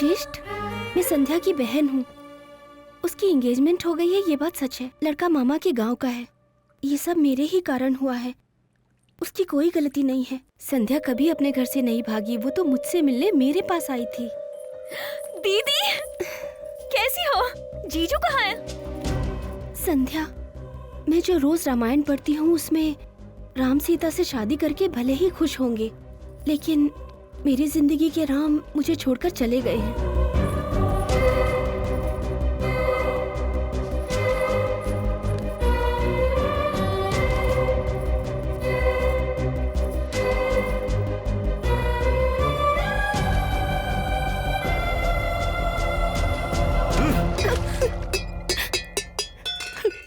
वशिष्ठ, मैं संध्या की बहन हूँ। उसकी एंगेजमेंट हो गई है, ये बात सच है। लड़का मामा के गांव का है। ये सब मेरे ही कारण हुआ है। उसकी कोई गलती नहीं है। संध्या कभी अपने घर से नहीं भागी, वो तो मुझसे मिलने मेरे पास आई थी। दीदी, कैसी हो? जीजू कहाँ है? संध्या, मैं जो रोज रामायण पढ़ती हूँ उसमें राम सीता से शादी करके भले ही खुश होंगे, लेकिन मेरी जिंदगी के राम मुझे छोड़कर चले गए हैं।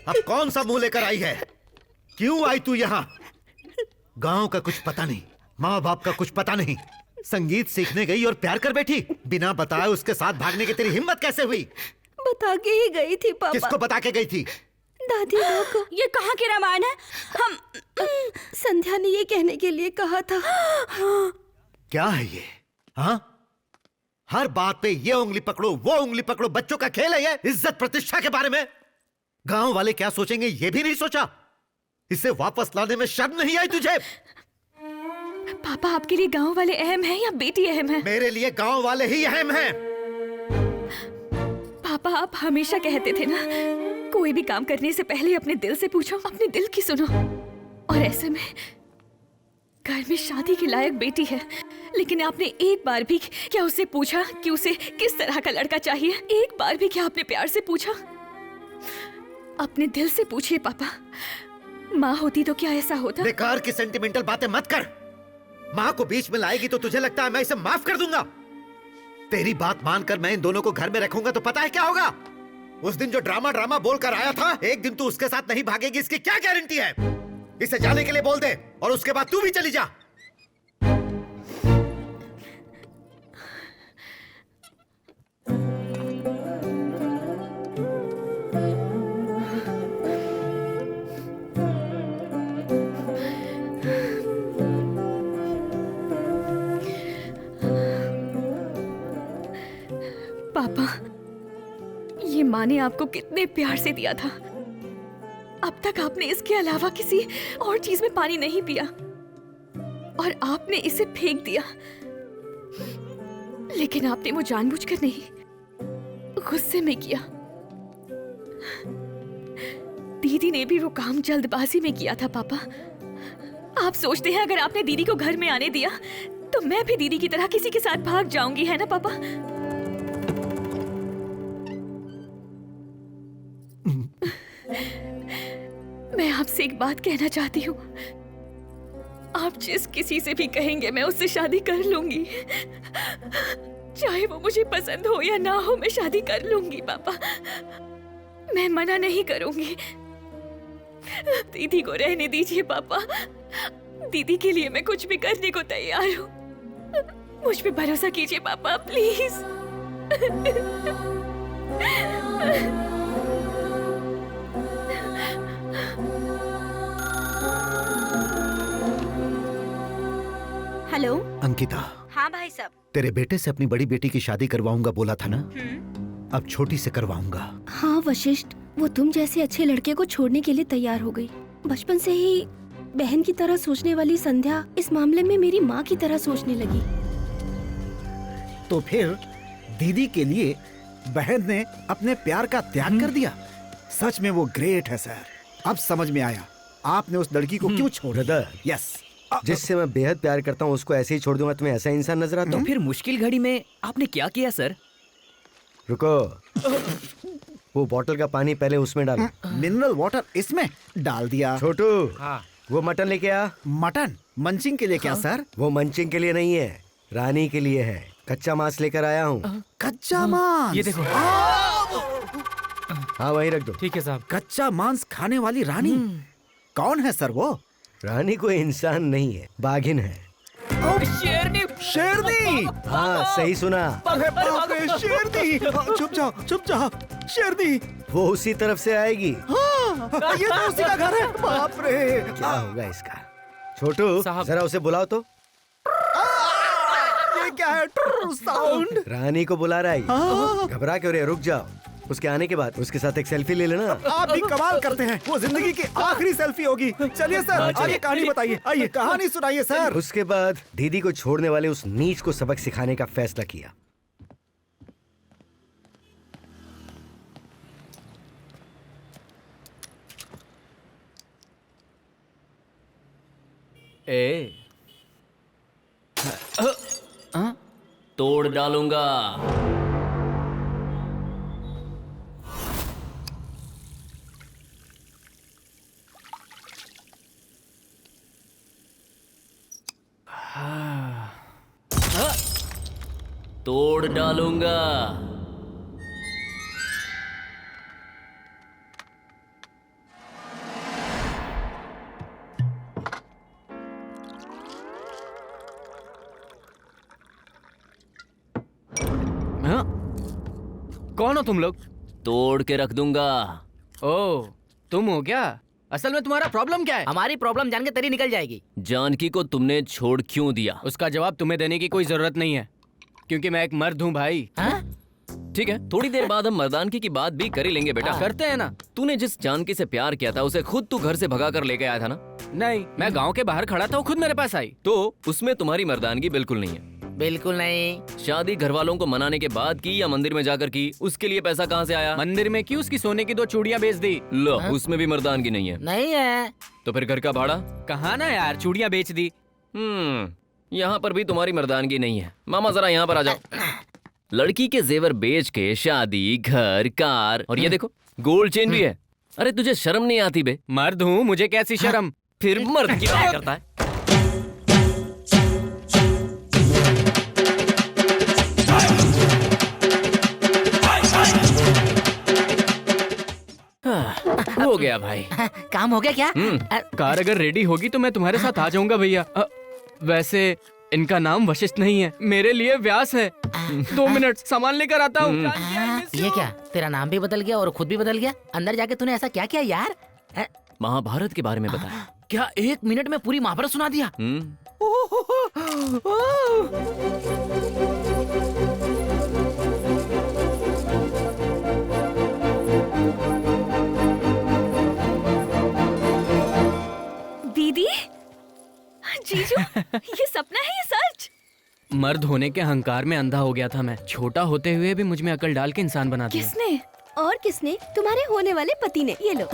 अब कौन सा मुंह लेकर आई है? क्यों आई तू यहाँ? गांव का कुछ पता नहीं, माँ बाप का कुछ पता नहीं, संगीत सीखने गई और प्यार कर बैठी। बिना बताए उसके साथ भागने की तेरी हिम्मत कैसे हुई? बता के ही गई थी पापा। किसको बता के गई थी? दादी माँ को। ये कहाँ की रामायण है? हम संध्या ने ये कहने के लिए कहा था। क्या है ये? हाँ, हर बात पे ये उंगली पकड़ो वो उंगली पकड़ो। बच्चों का खेल है ये? इज्जत प्रतिष्ठा के बारे में गांव वाले क्या सोचेंगे ये भी नहीं सोचा? इसे वापस लाने में शर्म नहीं आई तुझे? पापा, आपके लिए गांव वाले अहम हैं या बेटी अहम है? मेरे लिए गांव वाले ही अहम हैं। पापा, आप हमेशा कहते थे ना, कोई भी काम करने से पहले अपने दिल से पूछो, अपने दिल की सुनो। और ऐसे में घर में शादी के लायक बेटी है, लेकिन आपने एक बार भी क्या उससे पूछा कि उसे किस तरह का लड़का चाहिए? एक बार भी क्या आपने प्यार से पूछा? अपने दिल से पूछिए पापा। माँ होती तो क्या ऐसा होता? बेकार की सेंटिमेंटल बातें मत कर। माँ को बीच में लाएगी तो तुझे लगता है मैं इसे माफ कर दूंगा? तेरी बात मानकर मैं इन दोनों को घर में रखूंगा तो पता है क्या होगा? उस दिन जो ड्रामा बोलकर आया था, एक दिन तू उसके साथ नहीं भागेगी इसकी क्या गारंटी है? इसे जाने के लिए बोल दे और उसके बाद तू भी चली जा। पापा, ये माँ ने आपको कितने प्यार से दिया था। अब तक आपने इसके अलावा किसी और चीज में पानी नहीं पिया और आपने इसे फेंक दिया। लेकिन आपने वो जानबूझकर नहीं, गुस्से में किया। दीदी ने भी वो काम जल्दबाजी में किया था पापा। आप सोचते हैं अगर आपने दीदी को घर में आने दिया तो मैं भी दीदी की तरह किसी के साथ भाग जाऊंगी, है ना पापा? मैं आपसे एक बात कहना चाहती हूँ। आप जिस किसी से भी कहेंगे मैं उससे शादी कर लूंगी। चाहे वो मुझे पसंद हो या ना हो, मैं शादी कर लूंगी पापा। मैं मना नहीं करूंगी। दीदी को रहने दीजिए पापा। दीदी के लिए मैं कुछ भी करने को तैयार हूँ। मुझ पे भरोसा कीजिए पापा, प्लीज। हेलो अंकिता। हाँ भाई साहब। तेरे बेटे से अपनी बड़ी बेटी की शादी करवाऊंगा बोला था ना? अब छोटी से करवाऊंगा। हाँ वशिष्ठ, वो तुम जैसे अच्छे लड़के को छोड़ने के लिए तैयार हो गई। बचपन से ही बहन की तरह सोचने वाली संध्या इस मामले में मेरी माँ की तरह सोचने लगी। तो फिर दीदी के लिए बहन ने अपने प्यार का त्याग कर दिया। सच में वो ग्रेट है सर। अब समझ में आया आपने उस लड़की को क्यों छोड़ा। ब्रदर, यस, जिससे मैं बेहद प्यार करता हूँ उसको ऐसे ही छोड़ दूंगा? तुम्हें ऐसा इंसान नजर आता तो हूँ? फिर मुश्किल घड़ी में आपने क्या किया सर? रुको, वो बोतल का पानी पहले उसमें डालो। मिनरल वाटर इसमें डाल दिया। छोटू, वो मटन लेके आ। मटन मंचिंग के लिए क्या सर? वो मंचिंग के लिए नहीं है, रानी के लिए है। कच्चा मांस लेकर आया हूँ। कच्चा मांस? ये देखो। हाँ वहीं रख दो। ठीक है साहब। कच्चा मांस खाने वाली रानी कौन है सर? वो रानी कोई इंसान नहीं है, बाघिन है। शेरनी। शेरनी। हाँ सही सुना। अरे बाप रे, शेरनी। चुप जाओ चुप जाओ। शेरनी वो उसी तरफ से आएगी। हाँ, ये तो उसी का घर है। बाप रे, क्या होगा इसका? छोटू साहब। जरा उसे बुलाओ तो। ये क्या है साउंड? रानी को बुला रहा है। हाँ। घबरा क्यों रहे? रुक जाओ। उसके आने के बाद उसके साथ एक सेल्फी ले लेना। आप भी कमाल करते हैं। वो जिंदगी की आखिरी सेल्फी होगी। चलिए सर, आगे कहानी बताइए। आइए कहानी सुनाइए सर। उसके बाद दीदी को छोड़ने वाले उस नीच को सबक सिखाने का फैसला किया। तोड़ डालूंगा। तोड़ डालूंगा। हाँ? कौन हो तुम लोग? तोड़ के रख दूंगा। ओह, तुम हो क्या? असल में तुम्हारा प्रॉब्लम क्या है? हमारी प्रॉब्लम जान के तेरी निकल जाएगी। जानकी को तुमने छोड़ क्यों दिया? उसका जवाब तुम्हें देने की कोई जरूरत नहीं है, क्योंकि मैं एक मर्द हूँ भाई। हाँ? ठीक है, थोड़ी देर बाद हम मर्दानगी की बात भी कर ही लेंगे बेटा। करते हैं ना? तूने जिस जानकी से प्यार किया था उसे खुद तू घर से भगा कर लेके आया था ना? नहीं, मैं गांव के बाहर खड़ा था, वो खुद मेरे पास आई। तो उसमें तुम्हारी मर्दानगी बिल्कुल नहीं है। बिल्कुल नहीं। शादी घर वालों को मनाने के बाद की या मंदिर में जाकर की? उसके लिए पैसा कहाँ से आया? मंदिर में की, उसकी सोने की 2 चूड़ियां बेच दी। लो, उसमें भी मर्दानगी नहीं है। नहीं है। तो फिर घर का भाड़ा? कहा ना यार, चूड़ियां बेच दी। यहाँ पर भी तुम्हारी मर्दानगी नहीं है। मामा जरा यहाँ पर आ जाओ। लड़की के जेवर बेच के शादी, घर, कार और ये देखो गोल्ड चेन भी है। अरे तुझे शर्म नहीं आती बे? मर्द हूँ, मुझे कैसी शर्म? फिर मर्द की बात करता है। हो गया भाई। काम हो गया क्या? कार अगर रेडी होगी तो मैं तुम्हारे साथ आ जाऊंगा भैया। वैसे इनका नाम वशिष्ठ नहीं है, मेरे लिए व्यास है। 2 मिनट, सामान लेकर आता हूँ। ये क्या, तेरा नाम भी बदल गया और खुद भी बदल गया? अंदर जाके तूने ऐसा क्या किया यार? महाभारत के बारे में बता। क्या 1 मिनट में पूरी महाभारत सुना दिया? दीदी, जीजू, ये सपना है या सच? मर्द होने के अहंकार में अंधा हो गया था मैं। छोटा होते हुए भी मुझ में अकल डाल के इंसान बना दिया। किसने? और किसने? तुम्हारे होने वाले पति ने। ये लो।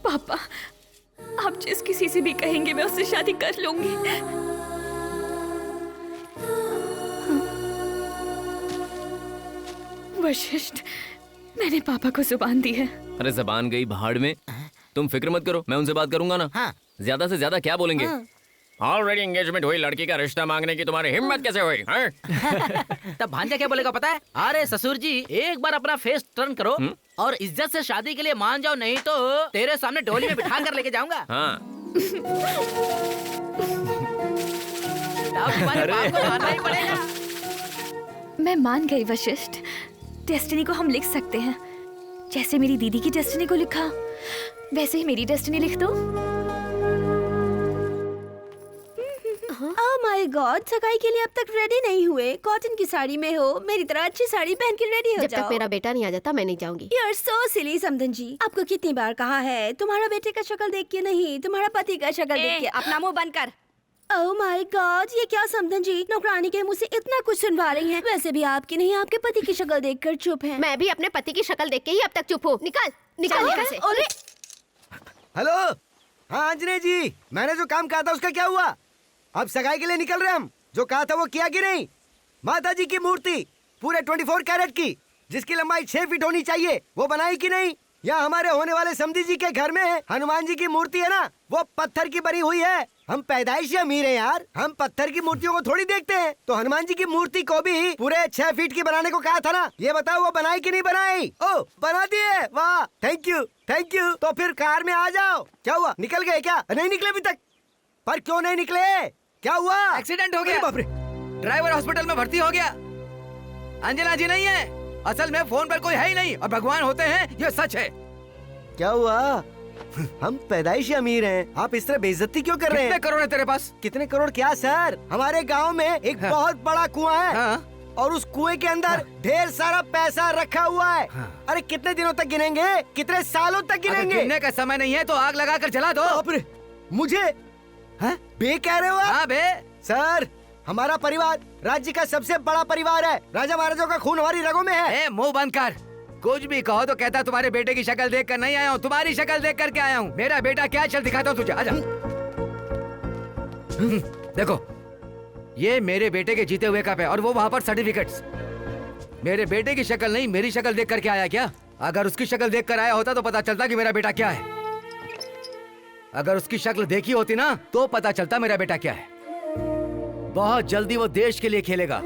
पापा, आप जिस किसी से भी कहेंगे मैं उससे शादी कर लूंगी। वशिष्ठ, मैंने पापा को जुबान दी है। अरे जबान गई भाड़ में। तुम फिक्र मत करो, मैं उनसे बात करूंगा ना। हाँ। ज्यादा से ज्यादा क्या बोलेंगे? ऑलरेडी एंगेजमेंट हुई लड़की का रिश्ता मांगने की तुम्हारी हिम्मत कैसे हुई? तब भांजा क्या बोलेगा पता है? अरे ससुर जी, एक बार अपना फेस टर्न करो और इज्जत से शादी के लिए मान जाओ, नहीं तो तेरे सामने डोली में बिठा कर लेके जाऊंगा। हाँ। अब तुम्हारे बाप को मानना ही पड़ेगा। मैं मान गई वशिष्ठ। डेस्टिनी को हम लिख सकते हैं। जैसे मेरी दीदी की डेस्टिनी को लिखा, वैसे ही मेरी डेस्टिनी लिख दो। ओह माय गॉड, सगाई के लिए अब तक रेडी नहीं हुए। कॉटन की साड़ी में हो, मेरी तरह अच्छी साड़ी पहन के रेडी हो जब जाओ। तक मेरा बेटा नहीं आ जाता मैं नहीं जाऊंगी। यू आर सो सिली समधन जी। आपको कितनी बार कहा है, तुम्हारा बेटे का शक्ल देख के नहीं, तुम्हारा पति का शक्ल देख के। अपना मुंह बंद कर। ओह माय गॉड, ये क्या समधन जी, नौकरानी के मुंह से इतना कुछ सुनवा रही हैं। वैसे भी आपकी नहीं, आपके पति की शक्ल देखकर चुप हैं। मैं भी अपने पति की शक्ल देख के ही अब तक चुप हूँ। निकाल निकाल यहाँ से। अरे हेलो, हाँ अंजने जी, मैंने जो काम कहा था उसका क्या हुआ? अब सगाई के लिए निकल रहे हम। जो कहा था वो किया कि नहीं? माता जी की मूर्ति पूरे 24 कैरेट की, जिसकी लंबाई 6 फीट होनी चाहिए, वो बनाई कि नहीं? या हमारे होने वाले समधी जी के घर में हनुमान जी की मूर्ति है ना, वो पत्थर की बनी हुई है। हम पैदाइशी अमीर हैं यार, हम पत्थर की मूर्तियों को थोड़ी देखते हैं। तो हनुमान जी की मूर्ति को भी पूरे 6 फीट की बनाने को कहा था ना। ये बताओ वो बनाई कि नहीं बनाई? ओ बना दी है, वाह, थैंक यू थैंक यू। तो फिर कार में आ जाओ। क्या हुआ, निकल गए क्या? नहीं निकले अभी तक? पर क्यों नहीं निकले? क्या हुआ? एक्सीडेंट हो गया। बाप रे। ड्राइवर हॉस्पिटल में भर्ती हो गया। अंजना जी नहीं है, असल में फोन पर कोई है ही नहीं, और भगवान होते हैं, ये सच है। क्या हुआ? हम पैदाइशी अमीर हैं, आप इस तरह बेइज्जती क्यों कर रहे हैं? कितने करोड़ है तेरे पास? कितने करोड़ क्या सर? हमारे गांव में एक बहुत बड़ा कुआं है। हाँ। और उस कुएं के अंदर ढेर सारा पैसा रखा हुआ है। अरे कितने दिनों तक गिनेंगे? कितने सालों तक गिनेंगे? गिनने का समय नहीं है तो आग लगा कर जला दो। बाप रे, मुझे बे कह रहे हो आप? हाँ बे। सर, हमारा परिवार राज्य का सबसे बड़ा परिवार है। राजा महाराजों का खून हमारी रगों में है। मुंह बंद कर। कुछ भी कहो तो कहता तुम्हारे बेटे की शक्ल देख कर नहीं आया हूँ, तुम्हारी शक्ल देख करके आया हूँ। मेरा बेटा क्या, चल दिखाता हूँ तुझे, आजा। देखो, ये मेरे बेटे के जीते हुए कप है और वो वहाँ पर सर्टिफिकेट्स। मेरे बेटे की शक्ल नहीं, मेरी शक्ल देख करके आया क्या? अगर उसकी शक्ल देख कर आया होता तो पता चलता कि मेरा बेटा क्या है। अगर उसकी शक्ल देखी होती ना तो पता चलता मेरा बेटा क्या है। बहुत जल्दी वो देश के लिए खेलेगा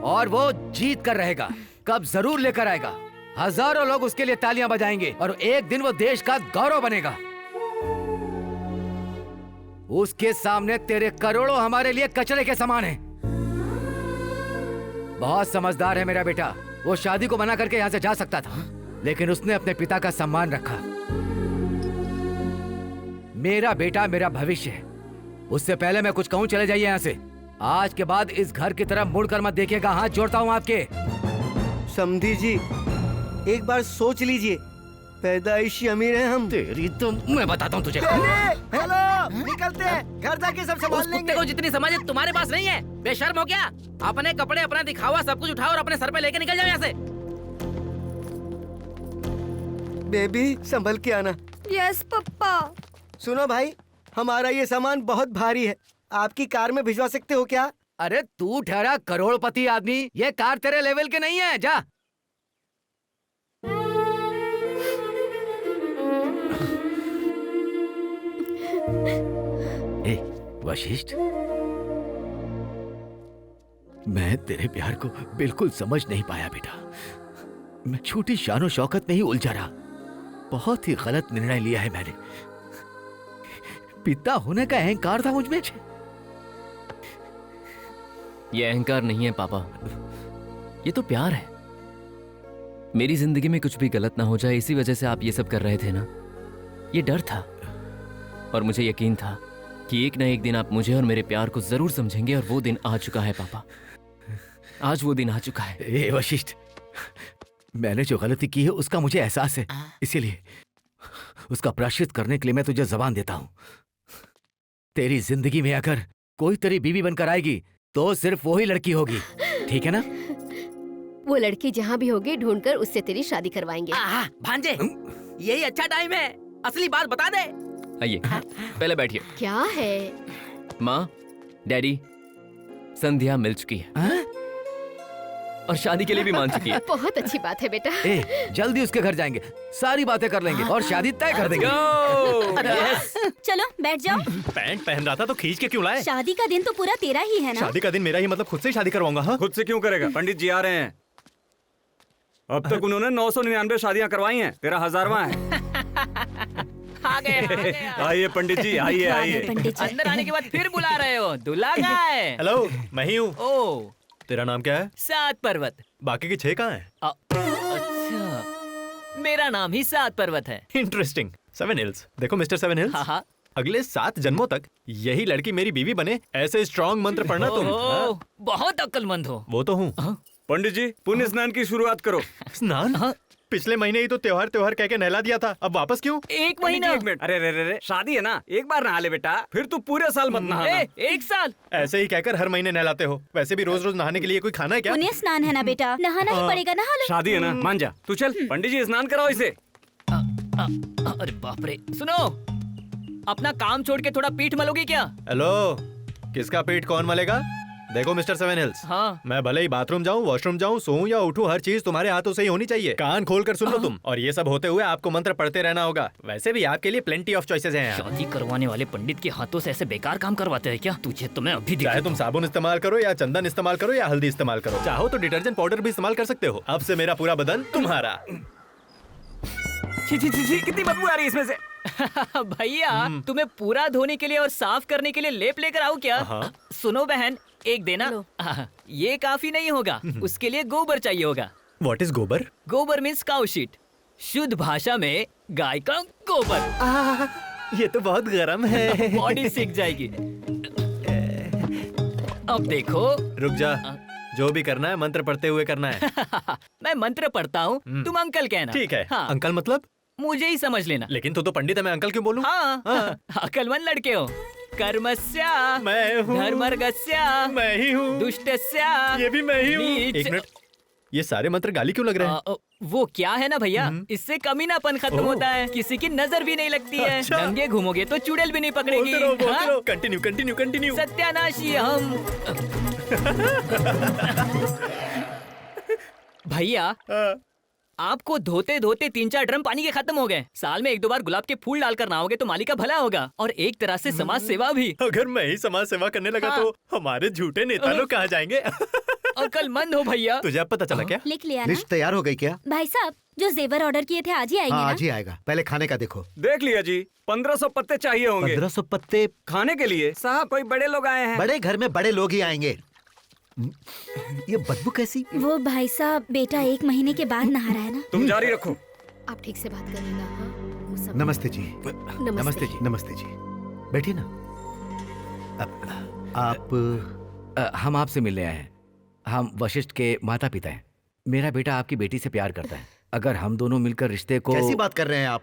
और वो जीत कर रहेगा। कब जरूर लेकर आएगा। हजारों लोग उसके लिए तालियां बजाएंगे और एक दिन वो देश का गौरव बनेगा। उसके सामने तेरे करोड़ों हमारे लिए कचरे के समान हैं। बहुत समझदार है मेरा बेटा। वो शादी को मना करके यहाँ से जा सकता था, लेकिन उसने अपने पिता का सम्मान रखा। मेरा बेटा मेरा भविष्य है। उससे पहले मैं कुछ कहूँ, चले जाइए यहाँ से। आज के बाद इस घर की तरफ मुड़कर मत देखिएगा। हाथ जोड़ता हूँ आपके। समधी जी, एक बार सोच लीजिए, पैदाइशी अमीर हैं हम। तेरी तो मैं बताता हूँ तुझे। हेलो, निकलते हैं, घर जाके सब संभाल उस कुत्ते लेंगे। को जितनी समझ है तुम्हारे पास नहीं है। बेशर्म हो क्या? अपने कपड़े, अपना दिखावा सब कुछ उठाओ और अपने सर पे लेके निकल जाओ यहाँ से। बेबी, संभल के आना। यस पप्पा। सुनो भाई, हमारा ये सामान बहुत भारी है, आपकी कार में भिजवा सकते हो क्या? अरे तू ठहरा करोड़पति आदमी, ये कार तेरे लेवल के नहीं है। जा। वशिष्ठ, मैं तेरे प्यार को बिल्कुल समझ नहीं पाया बेटा। मैं छोटी शानो शौकत में ही उलझा रहा। बहुत ही गलत निर्णय लिया है मैंने। पिता होने का अहंकार था मुझ में। ये अहंकार नहीं है पापा, ये तो प्यार है। मेरी जिंदगी में कुछ भी गलत ना हो जाए, इसी वजह से आप ये सब कर रहे थे ना। ये डर था और मुझे यकीन था कि एक ना एक दिन आप मुझे और मेरे प्यार को जरूर समझेंगे, और वो दिन आ चुका है पापा। आज वो दिन आ चुका है। ए वशिष्ठ, मैंने जो गलती की है उसका मुझे एहसास है, इसीलिए उसका प्रायश्चित करने के लिए मैं तुझे जबान देता हूँ। तेरी जिंदगी में अगर कोई तेरी बीवी बनकर आएगी तो सिर्फ वो ही लड़की होगी, ठीक है ना? वो लड़की जहाँ भी होगी ढूंढकर उससे तेरी शादी करवाएंगे। भांजे, यही अच्छा टाइम है, असली बात बता दे। आइए, पहले बैठिए। क्या है? माँ, डैडी, संध्या मिल चुकी है और शादी के लिए भी मान चुकी है। बहुत अच्छी बात है बेटा। जल्दी उसके घर जाएंगे, सारी बातें कर लेंगे और शादी तय कर देंगे। चलो बैठ जाओ। पैंट पहन रहा था तो खींच के क्यों लाए? शादी का दिन तो पूरा तेरा ही है ना। शादी का दिन मेरा ही, मतलब खुद से ही शादी करवाऊंगा। हाँ, खुद से क्यों करेगा? पंडित जी आ रहे हैं। अब तक उन्होंने 999 शादियां करवाई हैं, तेरा 1000वां है। आ गए। आइए पंडित जी, आइए आइए। अंदर आने के बाद फिर बुला रहे हो? दूल्हा कहाँ है? हेलो, मैं ही हूँ। ओ, तेरा नाम क्या है? 7 पर्वत। बाकी के 6 कहाँ हैं? अच्छा, मेरा नाम ही 7 पर्वत है। इंटरेस्टिंग। 7 हिल्स। देखो मिस्टर 7 हिल्स, हाँ। अगले 7 जन्मों तक यही लड़की मेरी बीवी बने, ऐसे स्ट्रॉन्ग मंत्र पढ़ना तुम। हाँ? बहुत अक्लमंद हो। वो तो हूँ। पंडित जी, पुण्य स्नान की शुरुआत करो। स्नान? पिछले महीने ही तो त्योहार कह के नहला दिया था, अब वापस क्यों? एक महीना। 1 मिनट। अरे रे रे रे, शादी है ना, एक बार नहा ले बेटा, फिर तू पूरे साल मत नहाना। 1 साल? ऐसे ही कहकर हर महीने नहलाते हो। वैसे भी रोज रोज नहाने के लिए कोई खाना है क्या? पुण्य स्नान है ना बेटा, नहाना ही पड़ेगा, नहा लो। शादी है ना, मान जा। तू चल, पंडित जी स्नान कराओ इसे। अरे बाप रे। सुनो, अपना काम छोड़ के थोड़ा पीठ मलोगी क्या? हेलो, किसका पीठ कौन मलेगा? देखो मिस्टर 7 हिल्स, हाँ। मैं भले ही बाथरूम जाऊं, वॉशरूम जाऊं, सोऊं या उठूं, हर चीज तुम्हारे हाथों से ही होनी चाहिए। कान खोल कर सुन लो तुम। और ये सब होते हुए आपको मंत्र पढ़ते रहना होगा। वैसे भी आपके लिए प्लेंटी ऑफ चॉइसेस हैं यहाँ। शादी करवाने वाले पंडित के हाथों से ऐसे बेकार काम करवाते हैं क्या? तुझे तो मैं अभी चाहे तुम साबुन इस्तेमाल करो या चंदन इस्तेमाल करो या हल्दी इस्तेमाल करो, चाहो तो डिटर्जेंट पाउडर भी इस्तेमाल कर सकते हो। अब से मेरा पूरा बदन तुम्हारा। छी छी छी छी, कितनी बदबू आ रही है इसमें से। भैया तुम्हें पूरा धोने के लिए और साफ करने के लिए लेप लेकर आऊं क्या? हाँ। सुनो बहन, एक देना। ये काफी नहीं होगा, उसके लिए गोबर चाहिए होगा। व्हाट इज गोबर? गोबर मीन्स काउ शीट, शुद्ध भाषा में गाय का गोबर। ये तो बहुत गर्म है। बॉडी सीख जाएगी। अब देखो। रुक जा, जो भी करना है मंत्र पढ़ते हुए करना है। मैं मंत्र पढ़ता हूँ, तुम अंकल कहना। ठीक है। हाँ। अंकल मतलब? मुझे ही समझ लेना। लेकिन तू तो पंडित है, मैं अंकल क्यों बोलूं? हाँ, अकलमंद लड़के हो। कर्मस्या मैं हूँ। धर्मर्गस्या मैं ही हूँ। दुष्टस्या ये भी मैं ही हूँ। नीच। एक मिनट, ये सारे मंत्र गाली क्यों लग रहे हैं? वो क्या है ना भैया, इससे कमीनापन खत्म होता है, किसी की नजर भी नहीं लगती है। अच्छा। नंगे घूमोगे तो चुड़ैल भी नहीं पकड़ेगी। बोलते हाँ? रहो। Continue continue continue. सत्यानाशी हम। भैया आपको धोते धोते 3-4 ड्रम पानी के खत्म हो गए। साल में 1-2 बार गुलाब के फूल डालकर नहाओगे तो माली का भला होगा, और एक तरह से समाज सेवा भी। अगर मैं ही समाज सेवा करने लगा हाँ। तो हमारे झूठे नेता लोग कहाँ जाएंगे? अकलमंद हो भैया। तुझे अब पता चला क्या? लिख लिया ना? लिस्ट तैयार हो गई क्या? भाई साहब, जो जेवर ऑर्डर किए थे आज ही आएंगे हाँ, ना? आज ही आएगा। पहले खाने का देखो। देख लिया जी, 1500 पत्ते चाहिए होंगे 1500 पत्ते खाने के लिए। साहब कोई बड़े लोग आए हैं। बड़े घर में बड़े लोग ही आएंगे। ये बदबू कैसी? वो भाई साहब, बेटा 1 महीने के बाद नहा रहा है ना। तुम जारी रखो। आप ठीक से बात करिएगा। हाँ? वो सब- नमस्ते जी। नमस्ते जी। नमस्ते जी, बैठिए ना। आप हम आपसे मिलने आए हैं। हम वशिष्ठ के माता पिता हैं। मेरा बेटा आपकी बेटी से प्यार करता है। अगर हम दोनों मिलकर रिश्ते को... कैसी बात कर रहे हैं आप?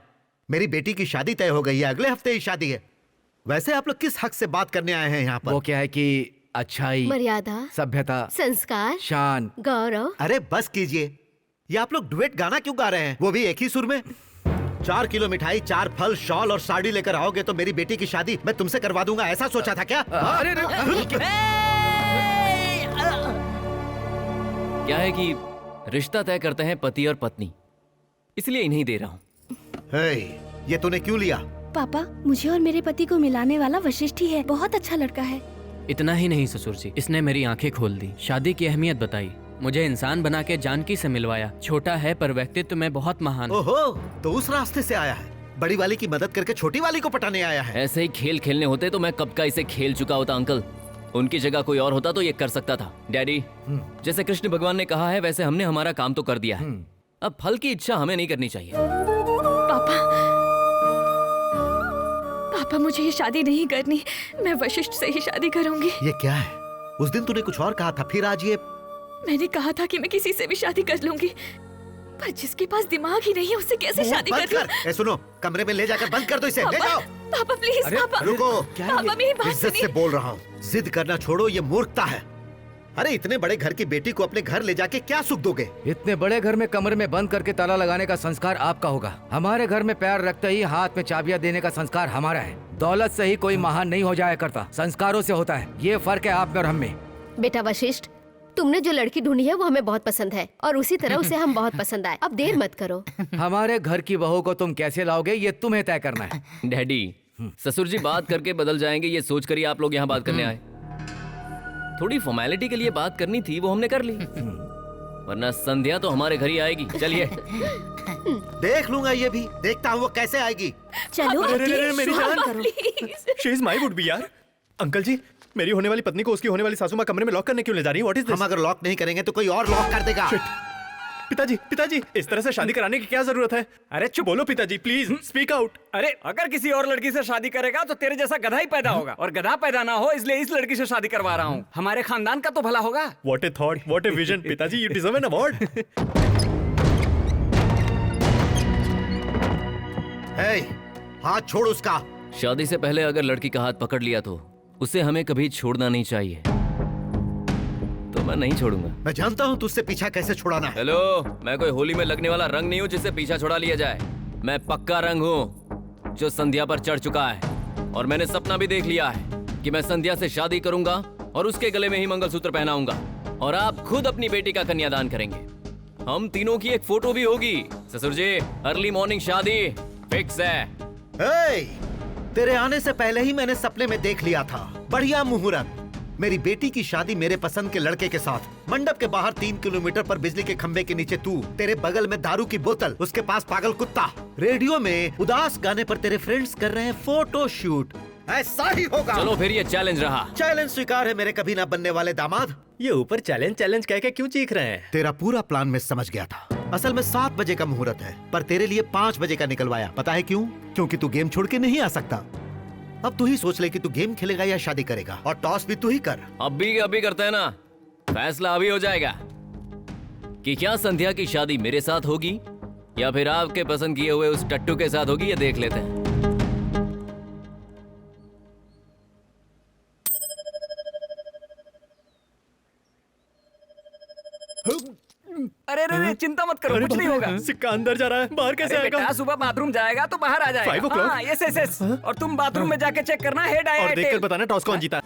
मेरी बेटी की शादी तय हो गई है, अगले हफ्ते ही शादी है। वैसे आप लोग किस हक से बात करने आए हैं यहाँ पर? वो क्या है कि अच्छाई, मर्यादा, सभ्यता, संस्कार, शान। गौरव। अरे बस कीजिए। ये आप लोग डुएट गाना क्यों गा रहे हैं? वो भी एक ही सुर में। 4 किलो मिठाई, 4 फल, शॉल और साड़ी लेकर आओगे तो मेरी बेटी की शादी मैं तुमसे करवा दूंगा, ऐसा सोचा था क्या? अरे क्या है कि रिश्ता तय करते हैं पति और पत्नी, इसलिए इन्हीं दे रहा हूँ। हे, ये तूने क्यों लिया? पापा, मुझे और मेरे पति को मिलाने वाला वशिष्ठ ही है। बहुत अच्छा लड़का है। इतना ही नहीं ससुर जी, इसने मेरी आंखें खोल दी, शादी की अहमियत बताई, मुझे इंसान बना के जानकी से मिलवाया। छोटा है पर व्यक्तित्व में बहुत महान। ओहो, तो उस रास्ते से आया है। बड़ी वाली की मदद करके छोटी वाली को पटाने आया है। ऐसे ही खेल खेलने होते तो मैं कब का इसे खेल चुका होता अंकल। उनकी जगह कोई और होता तो ये कर सकता था। डैडी, जैसे कृष्ण भगवान ने कहा है वैसे हमने हमारा काम तो कर दिया है। अब फल की इच्छा हमें नहीं करनी चाहिए। पापा, मुझे ये शादी नहीं करनी। मैं वशिष्ठ से ही शादी करूंगी। ये क्या है? उस दिन तूने कुछ और कहा था, फिर आज ये। मैंने कहा था कि मैं किसी से भी शादी कर लूंगी, पर जिसके पास दिमाग ही नहीं है उससे कैसे शादी बंद कर लूं? कर। सुनो, कमरे में ले जाकर बंद कर दो इसे। ले जाओ। पापा प्लीज, पापा। रुको, पापा मेरी बात इज्जत से सुनिए। बोल रहा हूँ। जिद करना छोड़ो, ये मूर्खता है। अरे इतने बड़े घर की बेटी को अपने घर ले जाके क्या सुख दोगे? इतने बड़े घर में कमरे में बंद करके ताला लगाने का संस्कार आपका होगा। हमारे घर में पैर रखते ही हाथ में चाबियां देने का संस्कार हमारा है। दौलत से ही कोई महान नहीं हो जाया करता, संस्कारों से होता है। ये फर्क है आप में और हम में। बेटा वशिष्ठ, तुमने जो लड़की ढूंढी है वो हमें बहुत पसंद है, और उसी तरह उसे हम बहुत पसंद आए। अब देर मत करो। हमारे घर की बहू को तुम कैसे लाओगे ये तुम्हें तय करना है। डैडी, ससुर जी बात करके बदल जाएंगे ये सोच कर ही आप लोग यहाँ बात करने आए। थोड़ी फॉर्मेलिटी के लिए बात करनी थी, वो हमने कर ली, वरना संध्या तो हमारे घर ही आएगी। चलिए। देख लूंगा, ये भी देखता हूँ वो कैसे आएगी। चलो मेरी जान, करो। She is my would be यार। अंकल जी, मेरी होने वाली पत्नी को उसकी होने वाली सासू माँ कमरे में लॉक करने क्यों ले जा रही है? What is this? हम अगर लॉक नहीं करेंगे तो कोई और लॉक कर देगा। पिताजी, पिताजी, इस तरह से शादी कराने की क्या जरूरत है? अरे चुप बोलो पिताजी, प्लीज स्पीक आउट। अरे अगर किसी और लड़की से शादी करेगा तो तेरे जैसा गधा ही पैदा होगा, और गधा पैदा ना हो इसलिए इस लड़की से शादी करवा रहा हूँ। हमारे खानदान का तो भला होगा। What A thought, what a vision. पिताजी, यू डिजर्व एन अवार्ड। हे, हाथ छोड़ उसका। शादी से पहले अगर लड़की का हाथ पकड़ लिया तो उसे हमें कभी छोड़ना नहीं चाहिए। तो मैं नहीं छोड़ूंगा। मैं जानता हूँ तुझसे पीछा कैसे छुड़ाना है। हेलो, मैं कोई होली में लगने वाला रंग नहीं हूँ जिससे पीछा छुड़ा लिया जाए। मैं पक्का रंग हूँ जो संध्या पर चढ़ चुका है, और मैंने सपना भी देख लिया है कि मैं संध्या से शादी करूंगा और उसके गले में ही मंगलसूत्र पहनाऊंगा, और आप खुद अपनी बेटी का कन्यादान करेंगे। हम तीनों की एक फोटो भी होगी। ससुर जी, अर्ली मॉर्निंग शादी फिक्स है। हे, तेरे आने से पहले ही मैंने सपने में देख लिया था। बढ़िया मुहूर्त, मेरी बेटी की शादी मेरे पसंद के लड़के के साथ। मंडप के बाहर 3 किलोमीटर पर बिजली के खंबे के नीचे तू, तेरे बगल में दारू की बोतल, उसके पास पागल कुत्ता। रेडियो में उदास गाने पर तेरे फ्रेंड्स कर रहे हैं फोटो शूट। ऐसा ही होगा। चलो फिर ये चैलेंज रहा। चैलेंज स्वीकार है मेरे कभी ना बनने वाले दामाद। ये ऊपर चैलेंज चैलेंज कह के क्यों चीख रहे हैं? तेरा पूरा प्लान मैं समझ गया था। असल में 7 बजे का मुहूर्त है, पर तेरे लिए 5 बजे का निकलवाया। पता है क्यों? क्योंकि तू गेम छोड़ के नहीं आ सकता। अब तू ही सोच ले कि तू गेम खेलेगा या शादी करेगा, और टॉस भी तू ही कर। अभी करते हैं ना, फैसला अभी हो जाएगा कि क्या संध्या की शादी मेरे साथ होगी या फिर आपके पसंद किए हुए उस टट्टू के साथ होगी, ये देख लेते हैं। अरे अरे चिंता मत करो, कुछ नहीं होगा। सिक्का अंदर जा रहा है, बाहर कैसे अरे आएगा? बेटा, सुबह बाथरूम जाएगा तो बाहर आ जाएगा। 5 o'clock? हाँ, यस यस यस। और तुम बाथरूम में जाके चेक करना हेड आया और है देखकर टेल। बताना टॉस कौन जीता।